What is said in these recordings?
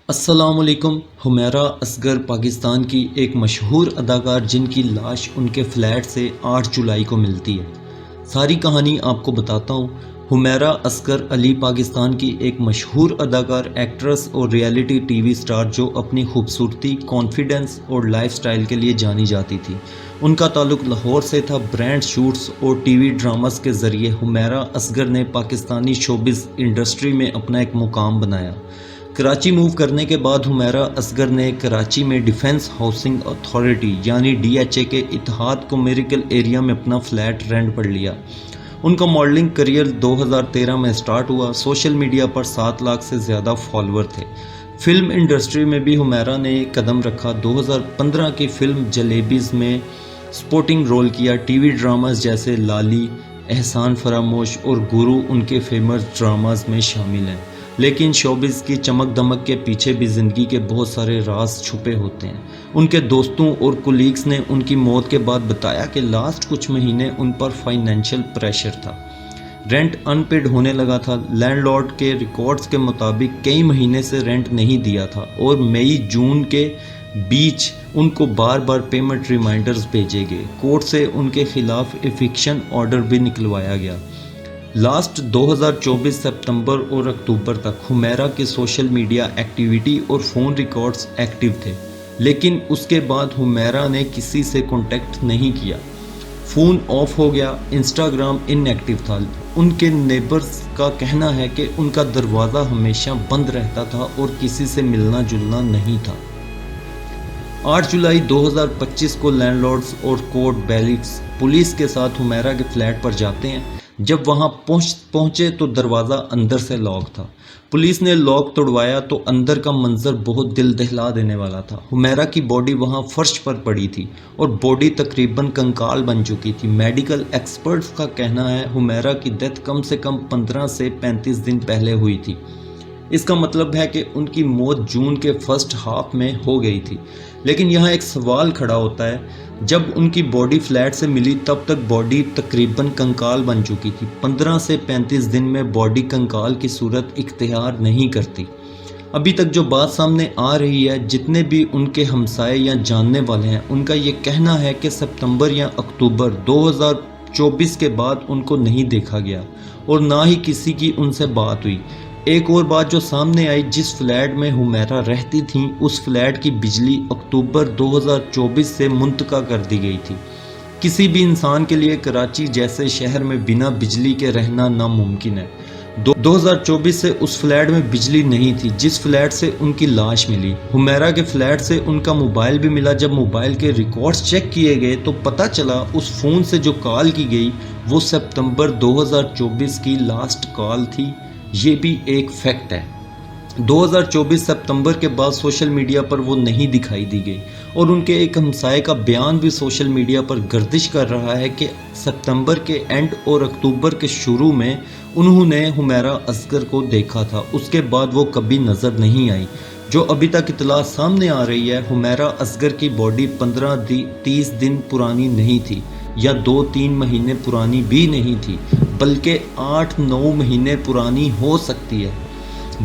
السلام علیکم۔ حمیرہ اصغر پاکستان کی ایک مشہور اداکار جن کی لاش ان کے فلیٹ سے 8 جولائی کو ملتی ہے۔ ساری کہانی آپ کو بتاتا ہوں۔ حمیرہ اصغر علی پاکستان کی ایک مشہور اداکار، ایکٹریس اور ریئلٹی ٹی وی سٹار جو اپنی خوبصورتی، کانفیڈنس اور لائف سٹائل کے لیے جانی جاتی تھی۔ ان کا تعلق لاہور سے تھا۔ برانڈ شوٹس اور ٹی وی ڈراماز کے ذریعے حمیرہ اصغر نے پاکستانی شوبز انڈسٹری میں اپنا ایک مقام بنایا۔ کراچی موو کرنے کے بعد حمیرہ اصغر نے کراچی میں ڈیفنس ہاؤسنگ اتھارٹی یعنی DHA کے اتحاد کمیرکل ایریا میں اپنا فلیٹ رینٹ پر لیا۔ ان کا ماڈلنگ کریئر 2013 میں سٹارٹ ہوا۔ سوشل میڈیا پر 7 لاکھ سے زیادہ فالوور تھے۔ فلم انڈسٹری میں بھی حمیرہ نے قدم رکھا۔ 2015 کی فلم جلیبیز میں سپورٹنگ رول کیا۔ ٹی وی ڈراماز جیسے لالی، احسان فراموش اور گرو ان کے فیمس ڈراماز میں شامل ہیں۔ لیکن شوبز کی چمک دمک کے پیچھے بھی زندگی کے بہت سارے راز چھپے ہوتے ہیں۔ ان کے دوستوں اور کولیگز نے ان کی موت کے بعد بتایا کہ لاسٹ کچھ مہینے ان پر فائنینشیل پریشر تھا۔ رینٹ ان پیڈ ہونے لگا تھا۔ لینڈ لارڈ کے ریکارڈز کے مطابق کئی مہینے سے رینٹ نہیں دیا تھا اور مئی جون کے بیچ ان کو بار بار پیمنٹ ریمائنڈرز بھیجے گئے۔ کورٹ سے ان کے خلاف ایوکشن آرڈر بھی نکلوایا گیا۔ لاسٹ 2024 ستمبر اور اکتوبر تک حمیرہ کے سوشل میڈیا ایکٹیویٹی اور فون ریکارڈز ایکٹیو تھے، لیکن اس کے بعد حمیرہ نے کسی سے کانٹیکٹ نہیں کیا۔ فون آف ہو گیا۔ انسٹاگرام ان ایکٹیو تھا۔ ان کے نیبرز کا کہنا ہے کہ ان کا دروازہ ہمیشہ بند رہتا تھا اور کسی سے ملنا جلنا نہیں تھا۔ 8 جولائی 2025 کو لینڈ لارڈز اور کورٹ بیلیفز پولیس کے ساتھ حمیرہ کے فلیٹ پر جاتے ہیں۔ جب وہاں پہنچے تو دروازہ اندر سے لاک تھا۔ پولیس نے لاک توڑوایا تو اندر کا منظر بہت دل دہلا دینے والا تھا۔ حمیرہ کی باڈی وہاں فرش پر پڑی تھی اور باڈی تقریباً کنکال بن چکی تھی۔ میڈیکل ایکسپرٹس کا کہنا ہے حمیرہ کی ڈیتھ کم سے کم 15 سے 35 دن پہلے ہوئی تھی۔ اس کا مطلب ہے کہ ان کی موت جون کے فرسٹ ہاف میں ہو گئی تھی۔ لیکن یہاں ایک سوال کھڑا ہوتا ہے، جب ان کی باڈی فلیٹ سے ملی تب تک باڈی تقریباً کنکال بن چکی تھی۔ 15 سے 35 دن میں باڈی کنکال کی صورت اختیار نہیں کرتی۔ ابھی تک جو بات سامنے آ رہی ہے، جتنے بھی ان کے ہمسائے یا جاننے والے ہیں، ان کا یہ کہنا ہے کہ ستمبر یا اکتوبر 2024 کے بعد ان کو نہیں دیکھا گیا اور نہ ہی کسی کی ان سے بات ہوئی۔ ایک اور بات جو سامنے آئی، جس فلیٹ میں حمیرہ رہتی تھیں اس فلیٹ کی بجلی اکتوبر 2024 سے منقطع کر دی گئی تھی۔ کسی بھی انسان کے لیے کراچی جیسے شہر میں بنا بجلی کے رہنا ناممکن ہے۔ 2024 سے اس فلیٹ میں بجلی نہیں تھی جس فلیٹ سے ان کی لاش ملی۔ حمیرہ کے فلیٹ سے ان کا موبائل بھی ملا۔ جب موبائل کے ریکارڈز چیک کیے گئے تو پتہ چلا اس فون سے جو کال کی گئی وہ ستمبر 2024 کی لاسٹ کال تھی۔ یہ بھی ایک فیکٹ ہے۔ 2024 ستمبر کے بعد سوشل میڈیا پر وہ نہیں دکھائی دی گئی اور ان کے ایک ہمسائے کا بیان بھی سوشل میڈیا پر گردش کر رہا ہے کہ ستمبر کے اینڈ اور اکتوبر کے شروع میں انہوں نے حمیرہ اصغر کو دیکھا تھا۔ اس کے بعد وہ کبھی نظر نہیں آئی۔ جو ابھی تک اطلاع سامنے آ رہی ہے، حمیرہ اصغر کی باڈی 15-30 دن پرانی نہیں تھی یا 2-3 مہینے پرانی بھی نہیں تھی، بلکہ 8-9 مہینے پرانی ہو سکتی ہے۔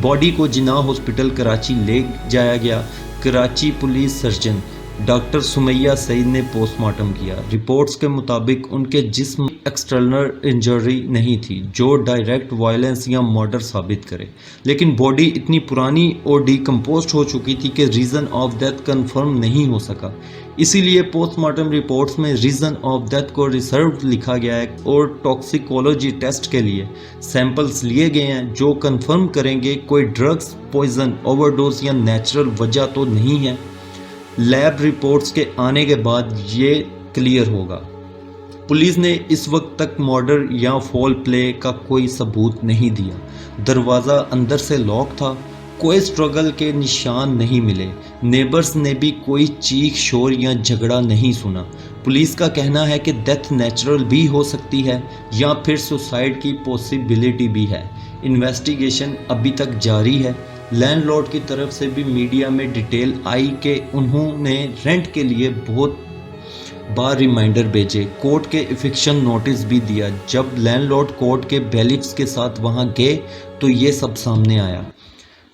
باڈی کو جناح ہاسپٹل کراچی لے جایا گیا۔ Karachi police surgeon doctor Sumaiya Saeed نے پوسٹ مارٹم کیا۔ رپورٹس کے مطابق ان کے جسم ایکسٹرنل انجری نہیں تھی جو ڈائریکٹ وائلنس یا مرڈر ثابت کرے، لیکن باڈی اتنی پرانی اور ڈیکمپوزڈ ہو چکی تھی کہ ریزن آف ڈیتھ کنفرم نہیں ہو سکا۔ اسی لیے پوسٹ مارٹم رپورٹس میں ریزن آف ڈیتھ کو ریزروڈ لکھا گیا ہے اور ٹاکسیکولوجی ٹیسٹ کے لیے سیمپلز لیے گئے ہیں جو کنفرم کریں گے کوئی ڈرگز، پوائزن، اوور ڈوز یا نیچرل وجہ تو نہیں ہے۔ لیب رپورٹس کے آنے کے بعد یہ کلیئر ہوگا۔ پولیس نے اس وقت تک مرڈر یا فول پلے کا کوئی ثبوت نہیں دیا۔ دروازہ اندر سے لاک تھا۔ کوئی سٹرگل کے نشان نہیں ملے۔ نیبرز نے بھی کوئی چیخ شور یا جھگڑا نہیں سنا۔ پولیس کا کہنا ہے کہ ڈیتھ نیچرل بھی ہو سکتی ہے یا پھر سوسائڈ کی پوسیبلٹی بھی ہے۔ انویسٹیگیشن ابھی تک جاری ہے۔ لینڈ لارڈ کی طرف سے بھی میڈیا میں ڈیٹیل آئی کہ انہوں نے رینٹ کے لیے بہت بار ریمائنڈر بھیجے۔ کورٹ کے ایوکشن نوٹس بھی دیا۔ جب لینڈ لارڈ کورٹ کے بیلیفز کے ساتھ وہاں گئے تو یہ سب سامنے آیا۔